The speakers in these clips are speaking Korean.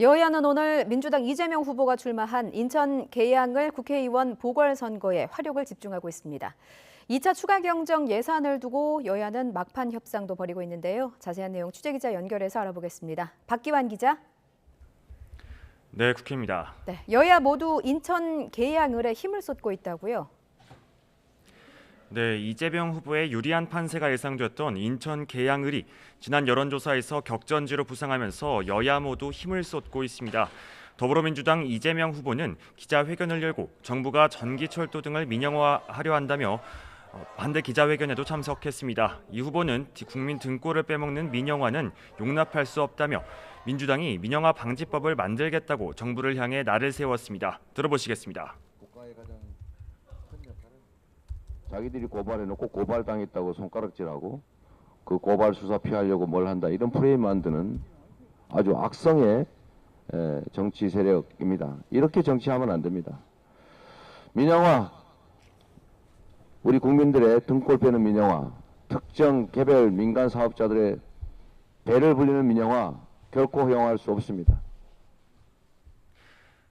여야는 오늘 민주당 이재명 후보가 출마한 인천 계양을 국회의원 보궐선거에 화력을 집중하고 있습니다. 2차 추가 경정 예산을 두고 여야는 막판 협상도 벌이고 있는데요. 자세한 내용 취재기자 연결해서 알아보겠습니다. 박기환 기자. 네, 국회입니다. 네, 여야 모두 인천 계양을에 힘을 쏟고 있다고요? 네, 이재명 후보의 유리한 판세가 예상됐던 인천 계양을이 지난 여론조사에서 격전지로 부상하면서 여야 모두 힘을 쏟고 있습니다. 더불어민주당 이재명 후보는 기자회견을 열고 정부가 전기철도 등을 민영화하려 한다며 반대 기자회견에도 참석했습니다. 이 후보는 국민 등골을 빼먹는 민영화는 용납할 수 없다며 민주당이 민영화 방지법을 만들겠다고 정부를 향해 날을 세웠습니다. 들어보시겠습니다. 자기들이 고발해놓고 고발당했다고 손가락질하고 그 고발 수사 피하려고 뭘 한다 이런 프레임 만드는 아주 악성의 정치 세력입니다. 이렇게 정치하면 안 됩니다. 민영화, 우리 국민들의 등골 빼는 민영화, 특정 개별 민간 사업자들의 배를 불리는 민영화 결코 허용할 수 없습니다.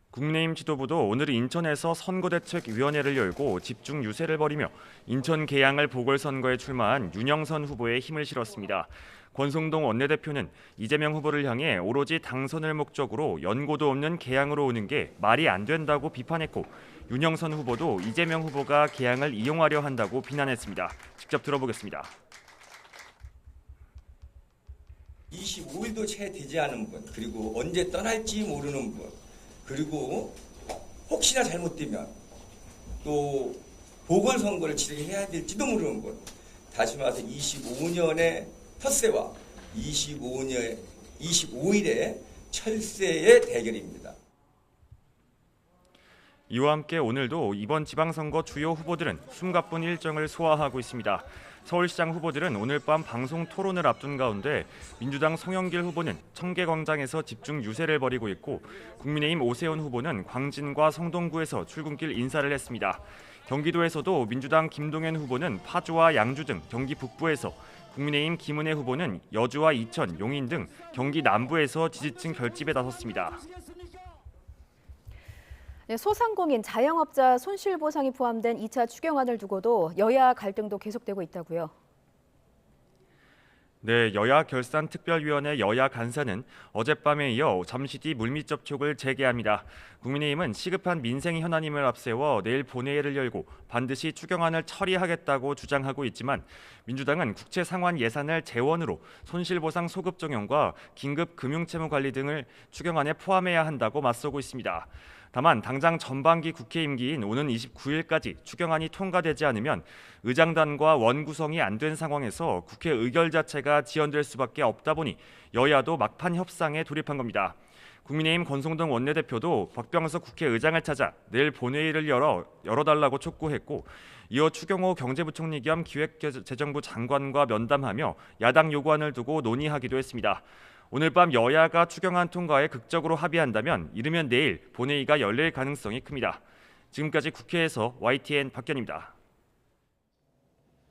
국민의힘 지도부도 오늘 인천에서 선거대책위원회를 열고 집중 유세를 벌이며 인천 계양을 보궐선거에 출마한 윤영선 후보에 힘을 실었습니다. 권성동 원내대표는 이재명 후보를 향해 오로지 당선을 목적으로 연고도 없는 계양으로 오는 게 말이 안 된다고 비판했고 윤영선 후보도 이재명 후보가 계양을 이용하려 한다고 비난했습니다. 직접 들어보겠습니다. 25일도 채 되지 않은 분, 그리고 언제 떠날지 모르는 분, 그리고 혹시나 잘못되면 또 보궐선거를 치르해야 될지도 모르는 분, 다시 말해서 25년의 텃세와 25일의 철새의 대결입니다. 이와 함께 오늘도 이번 지방선거 주요 후보들은 숨가쁜 일정을 소화하고 있습니다. 서울시장 후보들은 오늘 밤 방송 토론을 앞둔 가운데 민주당 송영길 후보는 청계광장에서 집중 유세를 벌이고 있고 국민의힘 오세훈 후보는 광진과 성동구에서 출근길 인사를 했습니다. 경기도에서도 민주당 김동연 후보는 파주와 양주 등 경기 북부에서, 국민의힘 김은혜 후보는 여주와 이천, 용인 등 경기 남부에서 지지층 결집에 나섰습니다. 소상공인 자영업자 손실보상이 포함된 2차 추경안을 두고도 여야 갈등도 계속되고 있다고요? 네, 여야 결산특별위원회 여야 간사는 어젯밤에 이어 잠시 뒤 물밑 접촉을 재개합니다. 국민의힘은 시급한 민생 현안임을 앞세워 내일 본회의를 열고 반드시 추경안을 처리하겠다고 주장하고 있지만 민주당은 국채 상환 예산을 재원으로 손실보상 소급 적용과 긴급 금융채무관리 등을 추경안에 포함해야 한다고 맞서고 있습니다. 다만 당장 전반기 국회 임기인 오는 29일까지 추경안이 통과되지 않으면 의장단과 원구성이 안 된 상황에서 국회 의결 자체가 지연될 수밖에 없다 보니 여야도 막판 협상에 돌입한 겁니다. 국민의힘 권성동 원내대표도 박병석 국회의장을 찾아 내일 본회의를 열어달라고 촉구했고 이어 추경호 경제부총리 겸 기획재정부 장관과 면담하며 야당 요구안을 두고 논의하기도 했습니다. 오늘 밤 여야가 추경안 통과에 극적으로 합의한다면 이르면 내일 본회의가 열릴 가능성이 큽니다. 지금까지 국회에서 YTN 박견입니다.